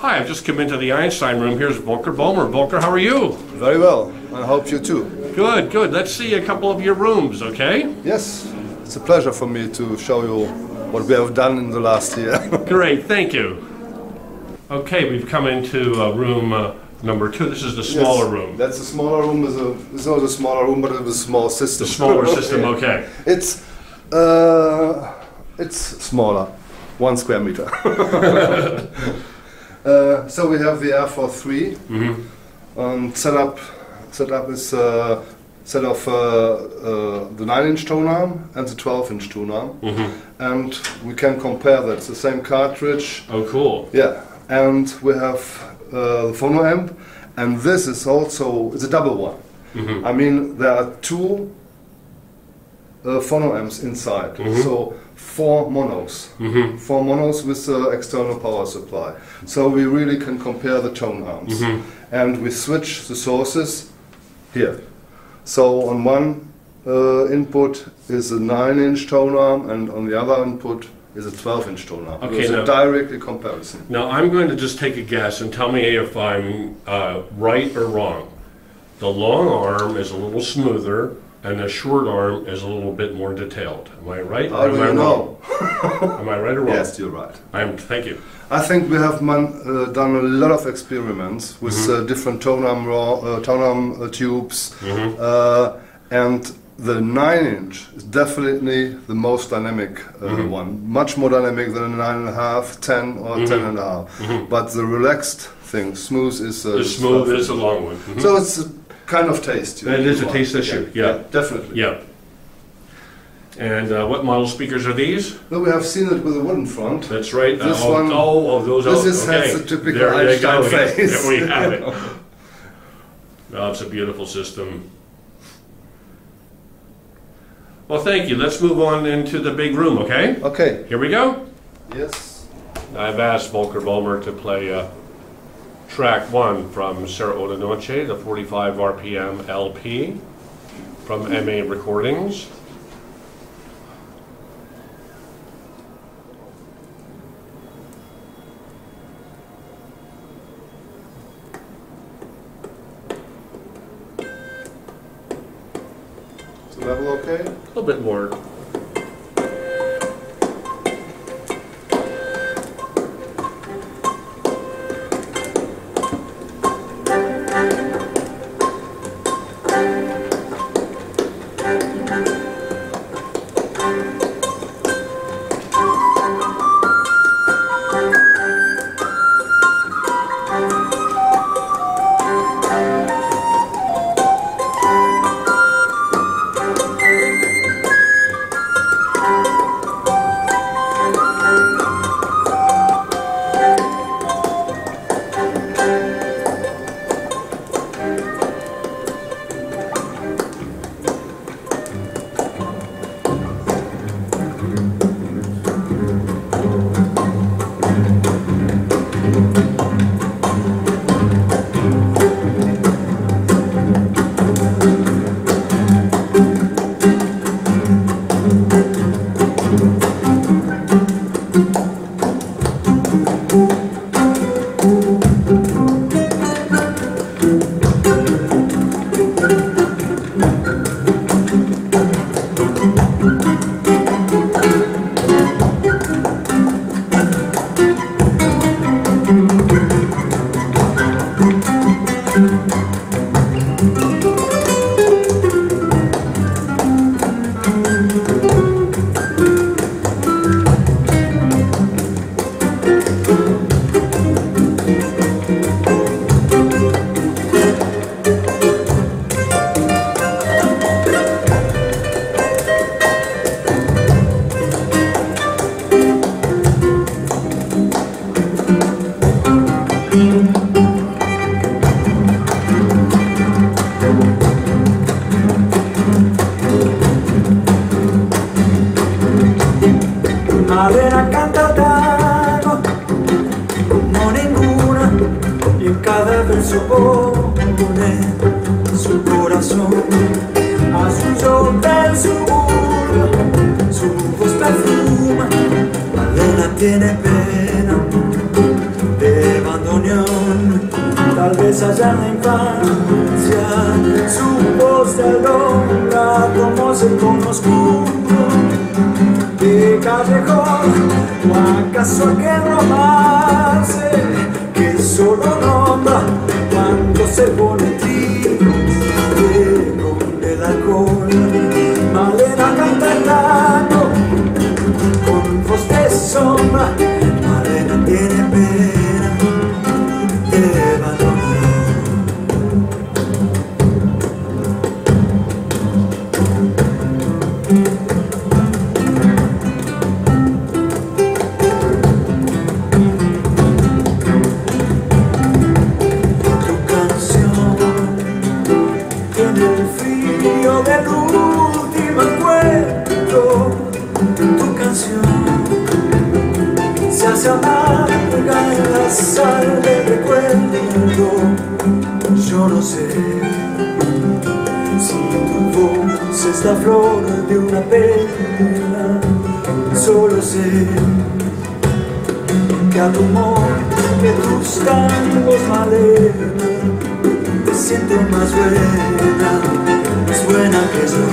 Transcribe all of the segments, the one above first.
Hi, I've just come into the Einstein room. Here's Volker Boehmer. Volker, how are you? Very well. I hope you too. Good, good. Let's see a couple of your rooms, okay? Yes, it's a pleasure for me to show you what we have done in the last year. Great, thank you. Okay, we've come into room number 2. This is the smaller room. That's a smaller room. It's not a smaller room, but it's a small system. The smaller system, okay. It's smaller, 1 square meter. So we have the R4 3, and setup is set of the 9-inch tone arm and the 12-inch tone arm, and we can compare that. It's the same cartridge. Oh, cool. Yeah, and we have the phono amp, and this is also it's a double one. I mean, there are 2 phono amps inside, so 4 monos, 4 monos with the external power supply. So we really can compare the tone arms, and we switch the sources here. So on one input is a 9-inch tone arm, and on the other input is a 12-inch tone arm. Okay, it's a directly comparison. Now I'm going to just take a guess and tell me if I'm right or wrong. The long arm is a little smoother, and the short arm is a little bit more detailed. Am I right or am I wrong? Am I right or wrong? Yes, you're right. Thank you. I think we have done a lot of experiments with different tone arm tubes, and the 9-inch is definitely the most dynamic one. Much more dynamic than a 9.5, 10 or 10.5. But the relaxed thing, smooth is the smooth is the long one. So it's a kind of taste. It is a taste issue. Yeah, definitely. Yeah. And what model speakers are these? Well, we have seen it with a wooden front. That's right. This one. Those. This Okay. has the typical there Einstein face. There we have it. Oh, it's a beautiful system. Well, thank you. Let's move on into the big room, okay? Okay. Here we go. Yes. I've asked Volker Boehmer to play track 1 from Serra Oda Noche, the 45 RPM LP from MA Recordings. Is the level okay? A little bit more. Madera canta tango como ninguna, y en cada verso pone su corazón. A su yo del suburbio, su voz perfuma. Madera tiene pena de abandonar tal vez allá en la infancia, su voz te alumbra como se con oscuro de callejón, o acaso aquel romance que solo nombra cuando se pone triste con el alcohol. Malena canta el gato con voz de sombra, Malena tiene pena de abandonar. Tu canción tiene el frío del último encuentro, tu canción se hace amarga en la sal del recuerdo. Yo no sé si tu voz es la flor de una pena, solo sé que al rumor de tus tangos, Malena, te siento más buena que yo.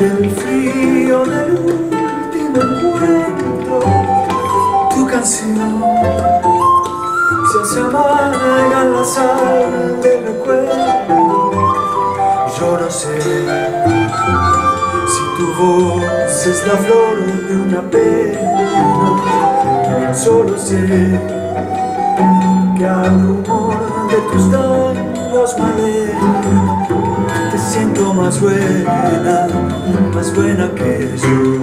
el frío del último encuentro. Tu canción se hace amarga en la sal del recuerdo. Yo no sé si tu voz es la flor de una pena. Solo sé que al rumor de tus labios malévolos te siento más buena que yo.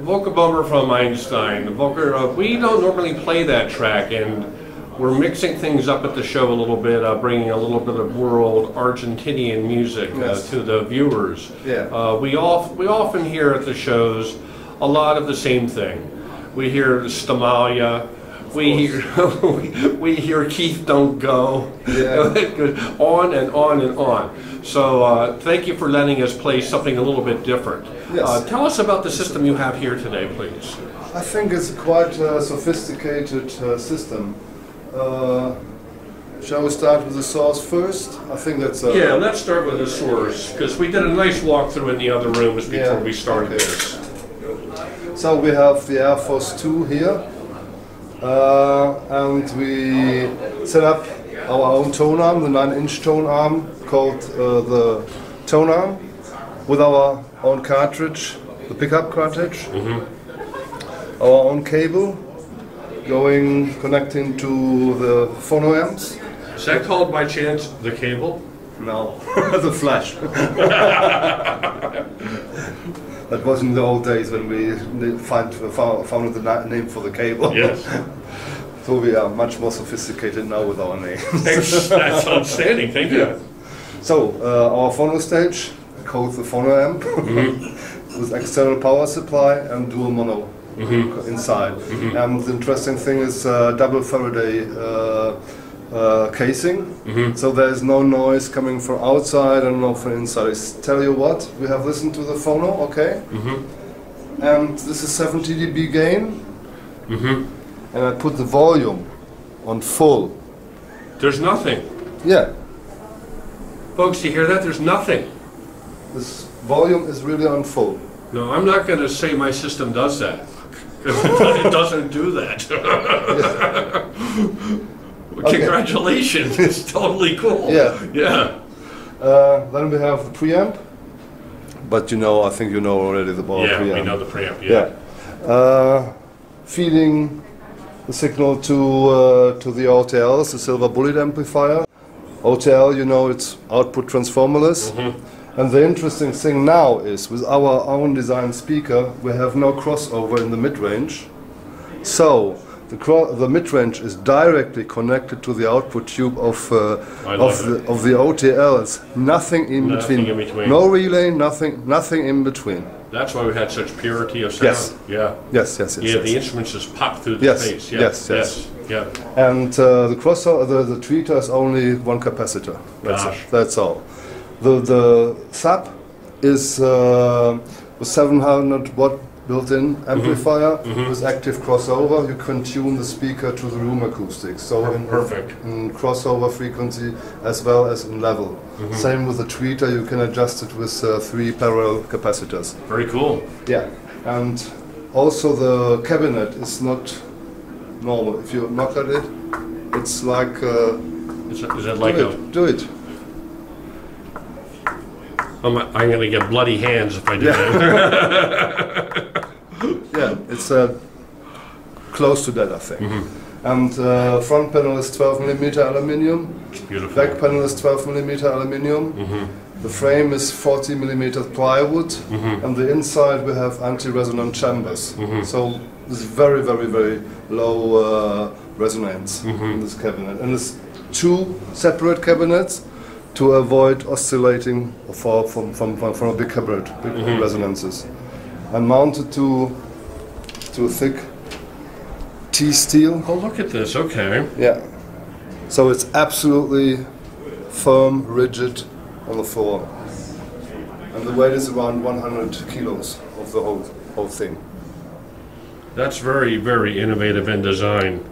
Vocal bummer from Einstein. The vocal, we don't normally play that track, and we're mixing things up at the show a little bit, bringing a little bit of world Argentinian music Yes. to the viewers. Yeah. We often hear at the shows a lot of the same thing. We hear Stamalia. We hear we hear Keith don't go. Yeah. It goes on and on and on. So thank you for letting us play something a little bit different. Yes. Tell us about the system you have here today, please. I think it's quite a sophisticated system. Shall we start with the source first? I think that's... Yeah, let's start with the source, because we did a nice walkthrough in the other rooms before we started okay. this. So we have the Air Force 2 here, and we set up our own tone arm, the 9-inch tone arm, called the tone arm, with our own cartridge, the pickup cartridge, our own cable, connecting to the phono amps. Is that called by chance the cable? No, the flash. That was in the old days when we founded the name for the cable. Yes. So we are much more sophisticated now with our name. That's outstanding, thank you. So our phono stage, called the phono amp, with external power supply and dual mono inside. And the interesting thing is double Faraday casing, so there is no noise coming from outside and no from inside. Tell you what, we have listened to the phono, okay? And this is 70 dB gain, and I put the volume on full. There's nothing. Yeah, Folks, you hear that? There's nothing. this volume is really on full. No, I'm not going to say my system does that. It doesn't do that. Okay. Congratulations, it's totally cool. Yeah. Yeah. Then we have the preamp, but I think you know already the ball Yeah, preamp. we know the preamp, yeah. Feeding the signal to the OTLs, the silver bullet amplifier. OTL, it's output transformerless. And the interesting thing now is, with our own design speaker, we have no crossover in the mid-range. So the mid-range is directly connected to the output tube of the OTLs. Nothing in between. No relay, nothing in between. That's why we had such purity of sound. Yes. Yeah. Yes. Yeah, the instruments just pop through the space. Yeah. Yes. Yeah. And the crossover, the tweeter is only one capacitor. That's all. The sub is a 700 watt built-in amplifier with active crossover. You can tune the speaker to the room acoustics. So in crossover frequency as well as in level. Same with the tweeter, you can adjust it with 3 parallel capacitors. Very cool. Yeah, and also the cabinet is not normal. If you knock at it, it's like... Is it like do it. I'm going to get bloody hands if I do that. Yeah, it's close to that, I think. And front panel is 12mm aluminium. Beautiful. Back panel is 12mm aluminium. The frame is 40mm plywood. And the inside we have anti-resonant chambers. So there's very, very, very low resonance in this cabinet. And there's 2 separate cabinets to avoid oscillating from a big cabinet, big resonances. And mounted to a thick T-steel. Oh, look at this, okay. Yeah. So it's absolutely firm, rigid on the floor. And the weight is around 100 kilos of the whole thing. That's very, very innovative in design.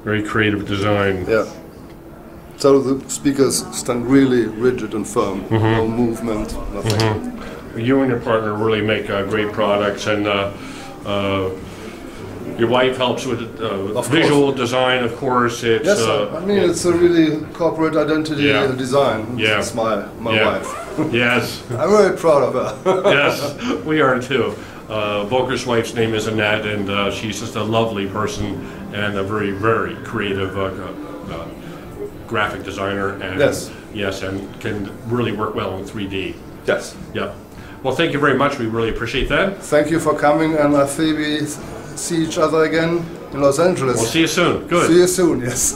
Very creative design. Yeah. So the speakers stand really rigid and firm. No movement, nothing. You and your partner really make great products, and your wife helps with visual design, of course. It's, yes, I mean, it's a really corporate identity design. Yeah. It's my wife. Yes. I'm very proud of her. Yes, we are too. Volker's wife's name is Annette, and she's just a lovely person and a very, very creative graphic designer. And yes, and can really work well in 3D. Yes. Yeah. Well, thank you very much. We really appreciate that. Thank you for coming, and I think we see each other again in Los Angeles. We'll see you soon. Good. See you soon, yes.